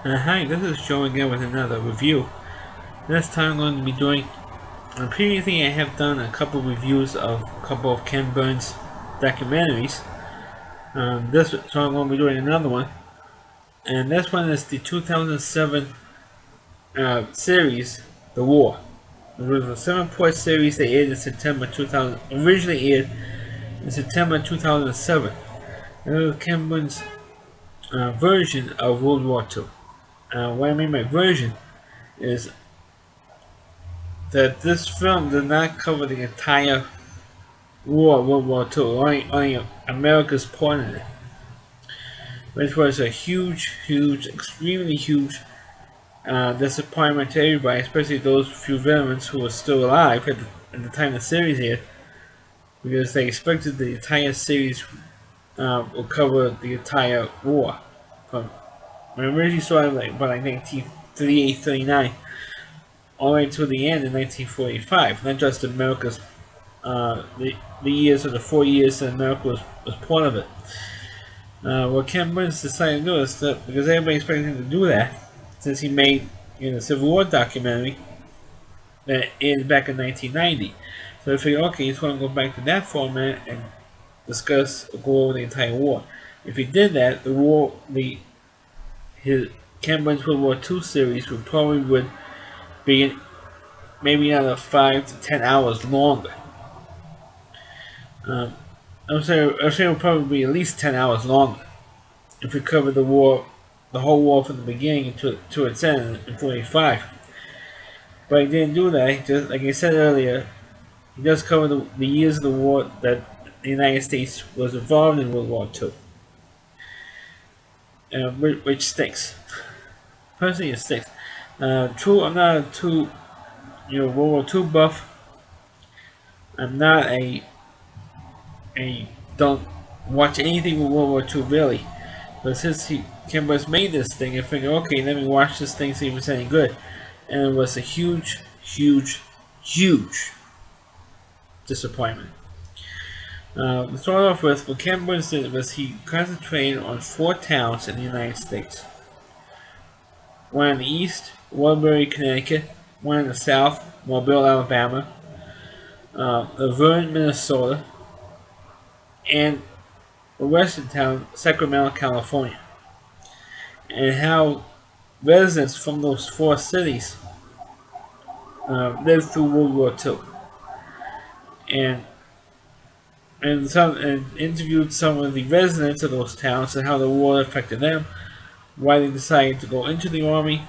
Hi, this is Joe again with another review. This time I'm going to be doing, previously I have done a couple of reviews of a couple of Ken Burns documentaries. So I'm going to be doing another one. And this one is the 2007 series, The War. It was a 7-part series that aired in September 2000, originally aired in September 2007. And it was Ken Burns' version of World War II. What I mean by version is that this film did not cover the entire war, World War II, only America's part in it, which was a huge, extremely huge disappointment to everybody, especially those few veterans who were still alive at the time the series aired, because they expected the entire series would cover the entire war. From when it originally started by 1938, 39, all the way to the end in 1945, not just America's the years of the 4 years that America was part of it. What Ken Burns decided to do is that because everybody expected him to do that, since he made the Civil War documentary that ended back in 1990. So they figured, okay, he's going to go back to that format and go over the entire war. If he did that, his Ken Burns World War II series would be maybe another 5 to 10 hours longer. I'm saying it will probably be at least 10 hours longer if we cover the whole war from the beginning to its end in 45. But he didn't do that. He just, like I said earlier, he just covered the years of the war that the United States was involved in World War II, which stinks. Personally, it stinks. True, I'm not a World War II buff. I'm not a don't watch anything with World War II really. But since Ken Burns made this thing, I figured, okay, let me watch this thing, see if it's any good. And it was a huge disappointment. To start off with, what Ken Burns did was he concentrated on 4 towns in the United States. One in the east, Waterbury, Connecticut. One in the south, Mobile, Alabama. Laverne, Minnesota. And a western town, Sacramento, California. And how residents from those 4 cities lived through World War II, and interviewed some of the residents of those towns and how the war affected them, why they decided to go into the army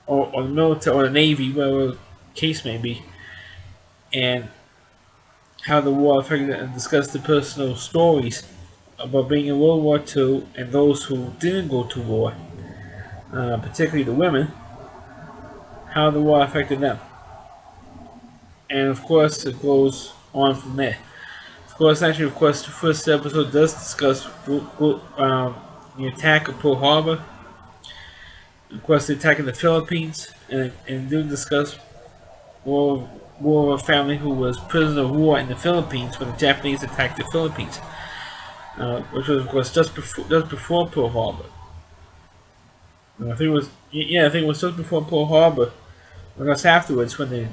or the military or the navy, whatever the case may be, and how the war affected them, and discussed the personal stories about being in World War II and those who didn't go to war, particularly the women, how the war affected them. And of course, it goes on from there. Of course, the first episode does discuss the attack of Pearl Harbor. Of course, the attack in the Philippines, and do discuss war of a family who was prisoner of war in the Philippines when the Japanese attacked the Philippines, which was of course just before Pearl Harbor. I think it was just before Pearl Harbor, or just afterwards when the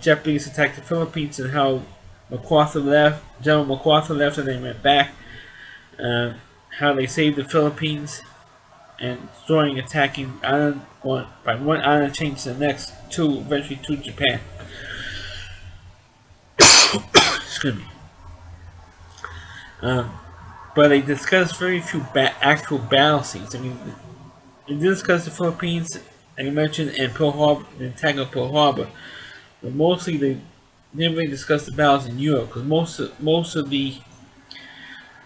Japanese attacked the Philippines, and how General MacArthur left, and they went back. How they saved the Philippines, and attacking one island chain to the next, eventually to Japan. Excuse me. But they discussed very few actual battle scenes. I mean, they did discuss the Philippines, like I mentioned, and Pearl Harbor, the attack of Pearl Harbor. But mostly they didn't really discuss the battles in Europe, because most of the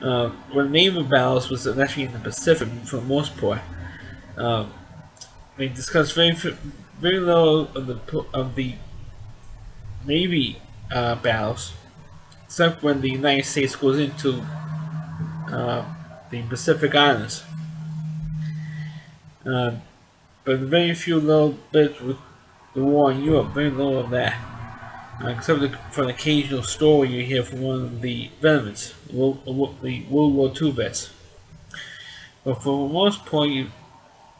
naval battles was actually in the Pacific for the most part. They discussed very little of the Navy battles, except when the United States goes into the Pacific Islands. But very few little bits with the war in Europe, very little of that. Except for an occasional story you hear from one of the veterans, the World War II vets. But for the most part,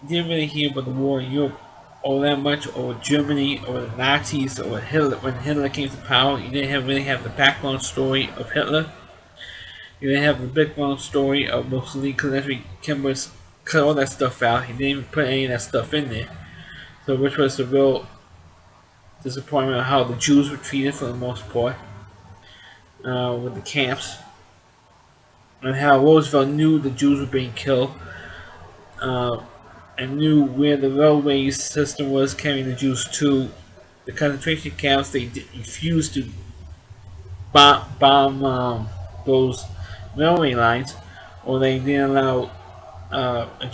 didn't really hear about the war in Europe all that much, or Germany, or the Nazis, or Hitler. When Hitler came to power, you didn't really have the background story of Hitler. You didn't have the background story of Mussolini, because after Kimbers cut all that stuff out, he didn't even put any of that stuff in there. So, which was the real disappointment of how the Jews were treated for the most part, with the camps, and how Roosevelt knew the Jews were being killed, uh, and knew where the railway system was carrying the Jews to the concentration camps. They refused to bomb those railway lines, or they didn't allow a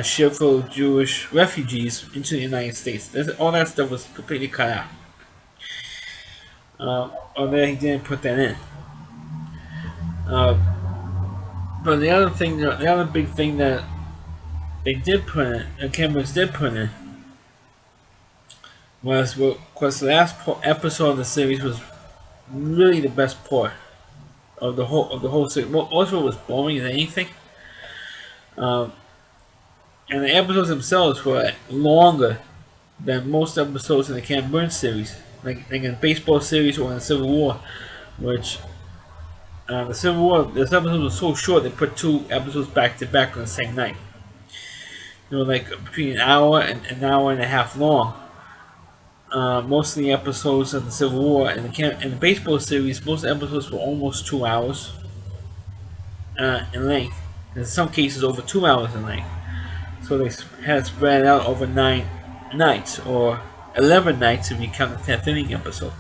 ship full of Jewish refugees into the United States. All that stuff was completely cut out. Or that he didn't put that in. Uh, but the other big thing that they did put in, the cameras did put in, was what, because the last episode of the series was really the best part of the whole series. Most of it was boring as anything, um, and the episodes themselves were longer than most episodes in the Ken Burns series, like in the baseball series or in the Civil War, which the Civil War, this episode was so short they put two episodes back to back on the same night. Like between an hour and an hour and a half long. Most of the episodes of the Civil War and the baseball series, most episodes were almost 2 hours in length. In some cases, over 2 hours in length. So they had spread out over 9 nights, or 11 nights if you count the 10th inning episode.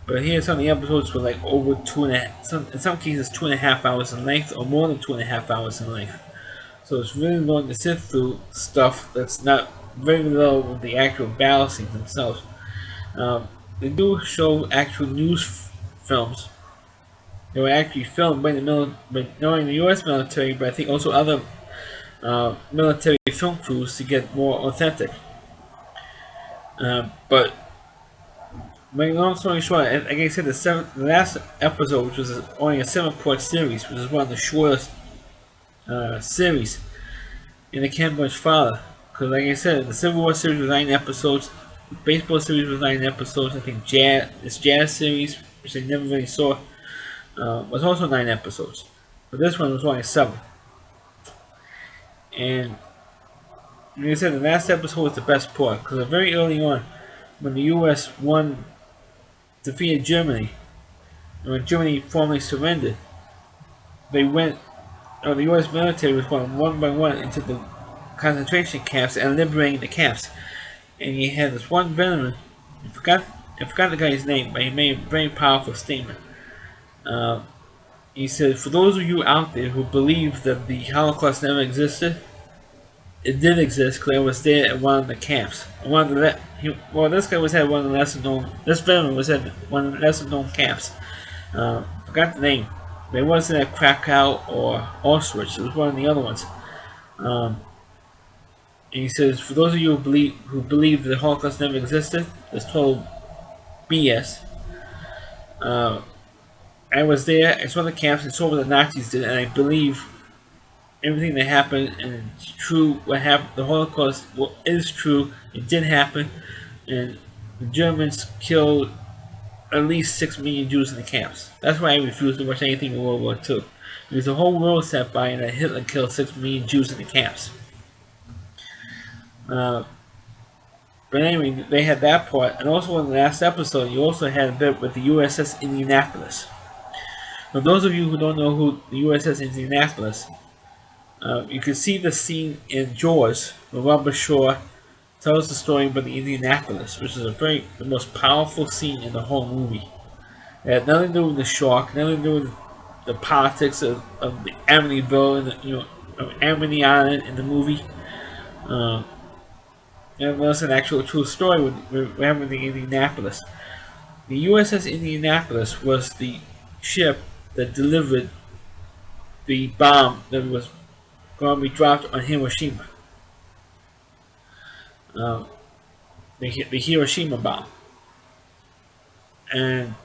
But here, some of the episodes were like over in some cases 2.5 hours in length, or more than 2.5 hours in length. So it's really long to sit through stuff that's not very low with the actual battle scenes themselves. They do show actual news films. They were actually filmed by not only the U.S. military, but I think also other military film crews to get more authentic. But long story short, like I said, the last episode, which was only a 7-part series, which is one of the shortest series in the Ken Burns father. Because, like I said, the Civil War series was 9 episodes, the baseball series was 9 episodes. I think this Jazz series, which I never really saw, was also 9 episodes. But this one was only 7. And like I said, the last episode was the best part, because very early on, when the U.S. defeated Germany, and when Germany formally surrendered, they went, or the U.S. military was going one by one into the concentration camps and liberating the camps. And he had this one veteran, I forgot the guy's name, but he made a very powerful statement. Uh, he said, "For those of you out there who believe that the Holocaust never existed, it did exist because I was there at one of the camps. This guy was at one of the lesser known. This veteran was at one of the lesser known camps. Forgot the name. But it wasn't at Krakow or Auschwitz. It was one of the other ones. And he says, for those of you who believe that the Holocaust never existed, that's total BS. I was there. I saw the camps and saw what the Nazis did, and I believe everything that happened, and it's true. What happened, the Holocaust is true. It did happen, and the Germans killed at least 6 million Jews in the camps. That's why I refused to watch anything in World War II. Because the whole world sat by and that Hitler killed 6 million Jews in the camps. But anyway, they had that part, and also in the last episode, you also had a bit with the USS Indianapolis. For those of you who don't know who the USS Indianapolis, you can see the scene in Jaws where Robert Shaw tells the story about the Indianapolis, which is the most powerful scene in the whole movie. It had nothing to do with the shark, nothing to do with the politics of the Amityville and of Amity Island in the movie. It was an actual true story with the Indianapolis. The USS Indianapolis was the ship that delivered the bomb that was going to be dropped on Hiroshima. The Hiroshima bomb. And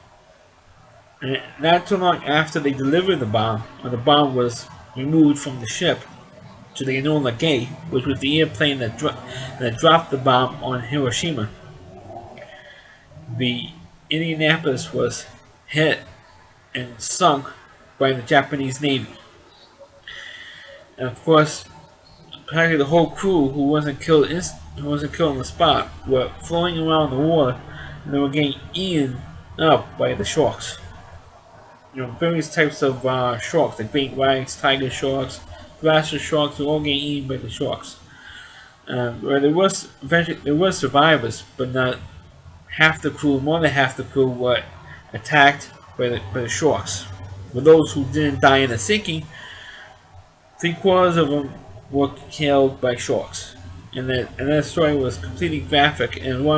not too long after they delivered the bomb, when the bomb was removed from the ship, to the Enola Gay, which was the airplane that dropped the bomb on Hiroshima. The Indianapolis was hit and sunk by the Japanese Navy. And of course, practically the whole crew who wasn't killed on the spot were floating around the water, and they were getting eaten up by the sharks. Various types of sharks, like great whites, tiger sharks, glacier sharks, were all getting eaten by the sharks. Where there was survivors, but not half the crew, more than half the crew were attacked by the sharks. For those who didn't die in the sinking, three-quarters of them were killed by sharks. And that story was completely graphic and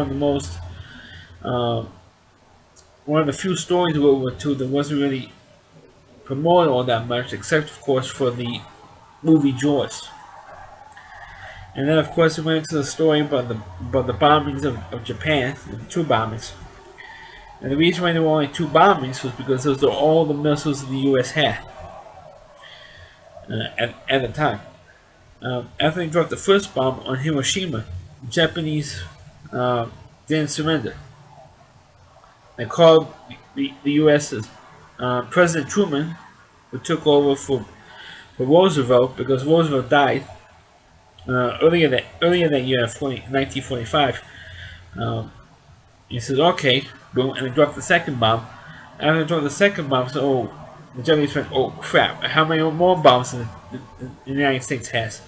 uh, one of the few stories of World War II that wasn't really promoted all that much, except of course for the movie Jaws. And then of course we went into the story about the bombings of Japan, the two bombings. And the reason why there were only two bombings was because those were all the missiles the U.S. had at the time. After they dropped the first bomb on Hiroshima, the Japanese didn't surrender. They called the U.S.'s President Truman, who took over for Roosevelt because Roosevelt died earlier that year, 1945. Um, he said, "Okay," boom, and they dropped the second bomb. After they dropped the second bomb, so the Japanese went, "Oh crap! How many more bombs the United States has?"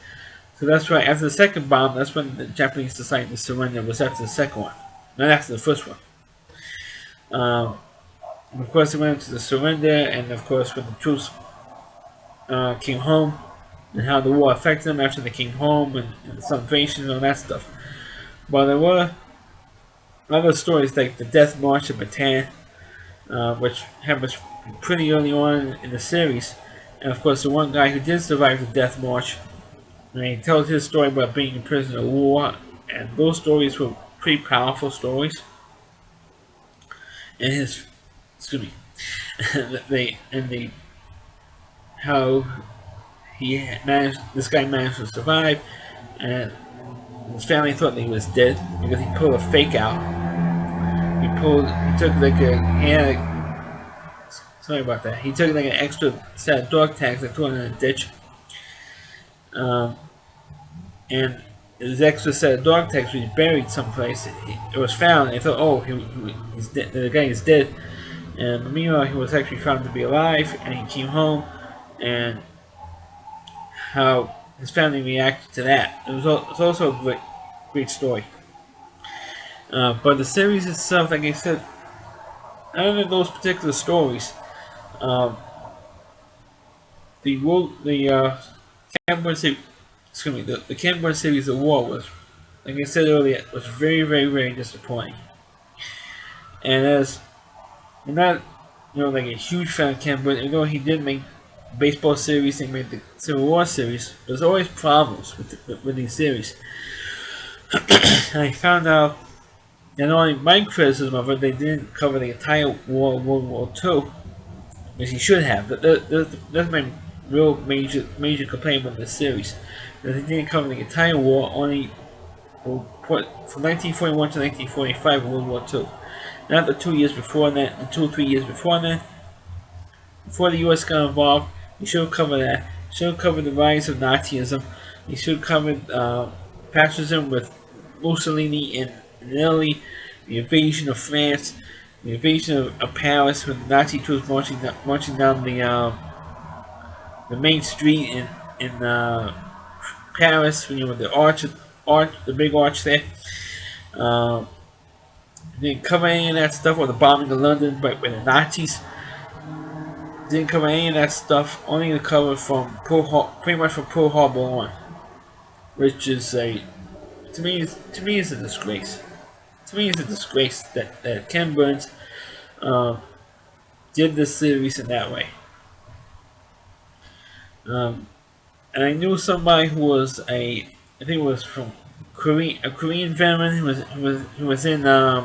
So that's why after the second bomb, that's when the Japanese decided to surrender. Was after the second one, not after the first one. Um, of course, they went into the surrender, and of course, when the troops came home, and how the war affected them after they came home, and the celebration and all that stuff. But there were other stories like the Death March of Bataan, which happened pretty early on in the series, and of course, the one guy who did survive the Death March, and he tells his story about being a prisoner of war, and those stories were pretty powerful stories. And his, excuse me, they how this guy managed to survive, and his family thought that he was dead because he pulled a fake out. He took like sorry about that. He took like an extra set of dog tags and threw it in a ditch. Um, and his extra set of dog tags was buried someplace. It was found. And they thought, oh, he's dead. The guy is dead. And meanwhile, he was actually found to be alive, and he came home, and how his family reacted to that. It's also a great story. But the series itself, like I said, other than those particular stories, um, the Cameron series, excuse me, the Cameron series of War was, like I said earlier, was very, very, very disappointing. And as I'm not, like a huge fan of Cameron, even though he did make baseball series, he made the Civil War series. There's always problems with these series. And I found out not only my criticism of it, they didn't cover the entire war of World War II, which he should have. That's my real major complaint with this series. That they didn't cover the entire war, only from 1941 to 1945 of World War II. Not the 2 years before that, the 2 or 3 years before that. Before the U.S. got involved, he should have covered that. He should have covered the rise of Nazism. He should have covered fascism with Mussolini in Italy, the invasion of France, the invasion of Paris with Nazi troops marching down the main street in Paris, with the the big arch there. Um, didn't cover any of that stuff, or the bombing of London by the Nazis. Didn't cover any of that stuff. Only to cover from pretty much from Pearl Harbor on, which is to me is a disgrace. To me, it's a disgrace that Ken Burns uh, did this series in that way. Um, and I knew somebody who was I think it was from a Korean veteran who was in the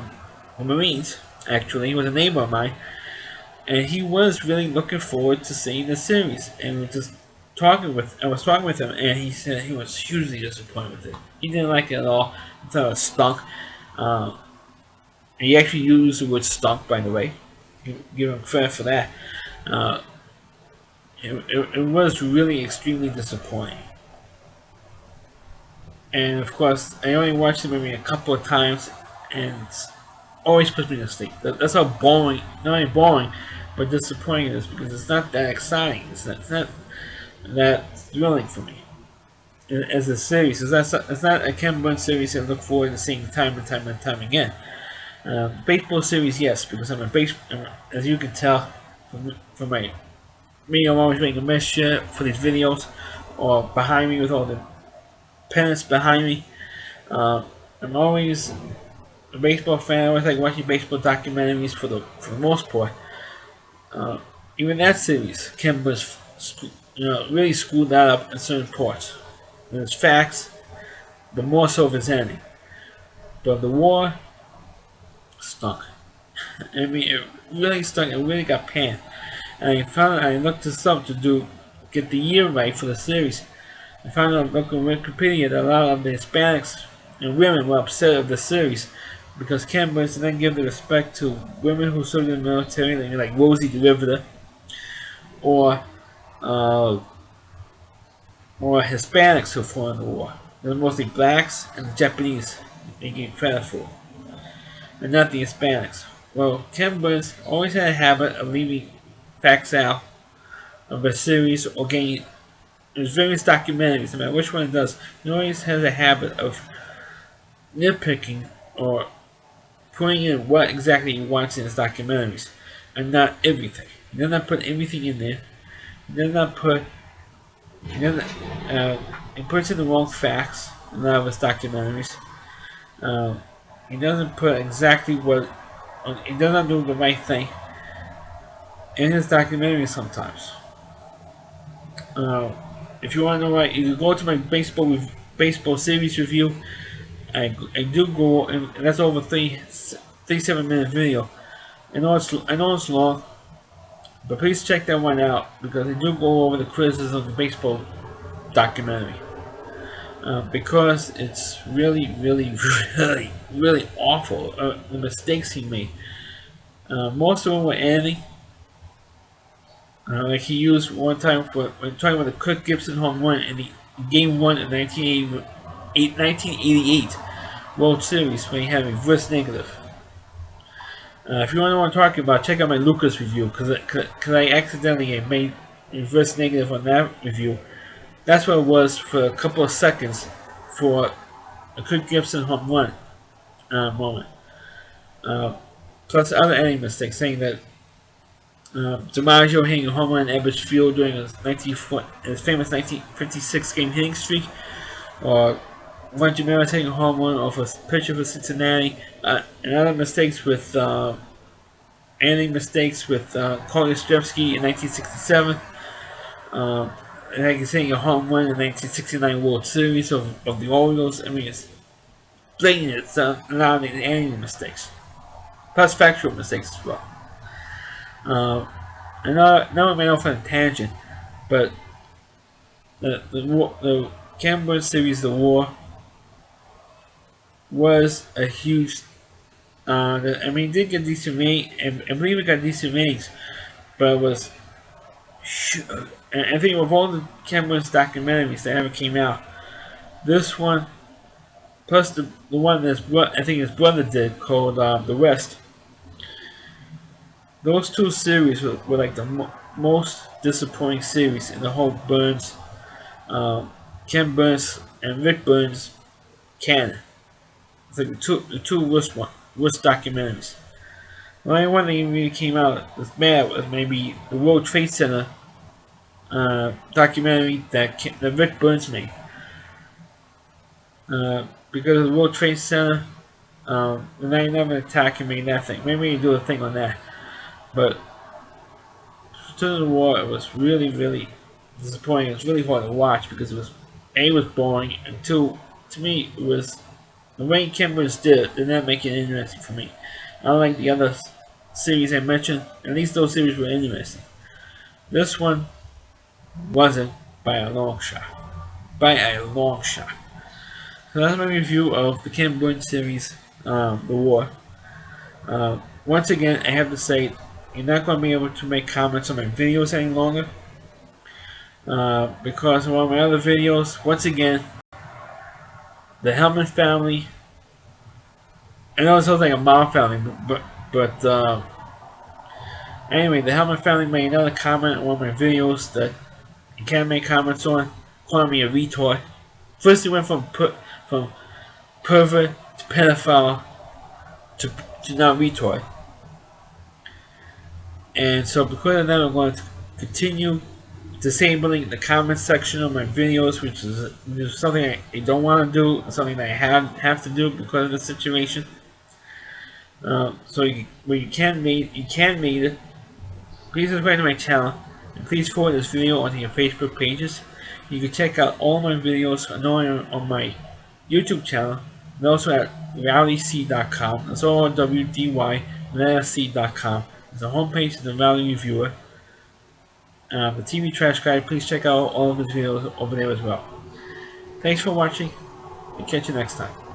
Marines. Actually, he was a neighbor of mine, and he was really looking forward to seeing the series, and just I was talking with him, and he said he was hugely disappointed with it. He didn't like it at all. He thought it stunk. Um, and he actually used the word stunk, by the way. Give him credit for that. Uh, it was really extremely disappointing. And of course, I only watched it maybe a couple of times, and it's always puts me to sleep. That's how boring, not only boring, but disappointing it is because it's not that exciting. It's not that thrilling for me as a series. It's not a Ken Burns series I look forward to seeing time and time and time again. Baseball series, yes, because as you can tell from my me, I'm always making a mess for these videos, or behind me with all the pennants behind me. Uh, I'm always a baseball fan. I always like watching baseball documentaries for the most part. Uh, Even that series, Ken was really screwed that up in certain parts. There's facts, but more so of its ending. But the war stunk. I mean, it really stunk. It really got panned. And I looked this up to get the year right for the series. I found out looking on Wikipedia that a lot of the Hispanics and women were upset of the series because Ken Burns didn't give the respect to women who served in the military, like Rosie the Riveter, or uh, or Hispanics who fought in the war. It was mostly blacks and the Japanese they gave credit for, and not the Hispanics. Well, Ken Burns always had a habit of leaving facts out of a series or getting there's various documentaries, no matter which one it does, he always has a habit of nitpicking or putting in what exactly he wants in his documentaries, and not everything. He does not put everything in there. He does not put. He doesn't. He puts in the wrong facts in a lot of his documentaries. Um, he doesn't put exactly what. He does not do the right thing in his documentaries sometimes. Uh, if you want to know why, you go to my baseball series review. I do go, and that's over 7 minute video. I know it's long, but please check that one out because I do go over the criticism of the baseball documentary. Because it's really, really, really awful. The mistakes he made. Most of them were ending. Like he used one time for when talking about the Kirk Gibson home run in the Game 1 in 1988 World Series when he had a reverse negative. If you want to know what I'm talking about, check out my Lucas review because I accidentally made a reverse negative on that review. That's what it was for a couple of seconds for a Kirk Gibson home run moment. Uh, Plus other ending mistakes, saying that DiMaggio hitting a home run in Ebbets Field during his famous 1956 game hitting streak, or Juan Jamera taking a home run off a pitcher for Cincinnati, and other mistakes with ending mistakes with Carl Yastrzemski in 1967, and like he's hitting a home run in the 1969 World Series of the Orioles. I mean, it's blatant. It's a lot of the ending mistakes, plus factual mistakes as well. And now I may off on a tangent, but the Cameron series, The War, was a huge. I mean, it did get decent ratings, and I believe it got decent ratings, but it was. And I think of all the Cameron's documentaries that ever came out, this one, plus the one I think his brother did called The West, those two series were like the most disappointing series in the whole Burns, Ken Burns and Rick Burns canon. It's like the two worst documentaries. The only one that really came out was bad was maybe the World Trade Center documentary that Rick Burns made. Because of the World Trade Center, the 9/11 attack and made that thing. Maybe you do a thing on that. But to the war, it was really, really disappointing. It was really hard to watch because it was boring, and two, to me, it was the way Cameron's did not make it interesting for me. Unlike the other series I mentioned, at least those series were interesting. This one wasn't. by a long shot. By a long shot. So that's my review of the Ken Burns series, The War. Once again, I have to say, you're not going to be able to make comments on my videos any longer. Because of all my other videos, once again, the Hellman family, I know it sounds like a mob family, but anyway, the Hellman family made another comment on one of my videos that you can't make comments on, calling me a retard. First, he went from pervert to pedophile to now retard. And so because of that, I'm going to continue disabling the comment section of my videos, which is something I don't want to do, something that I have to do because of the situation. So when you can read it, please subscribe to my channel, and please forward this video onto your Facebook pages. You can check out all my videos not only on my YouTube channel, and also at realityc.com. That's all on WDY.com. There's a homepage to the Reality Reviewer. The TV Trash Guy, please check out all of his videos over there as well. Thanks for watching, and catch you next time.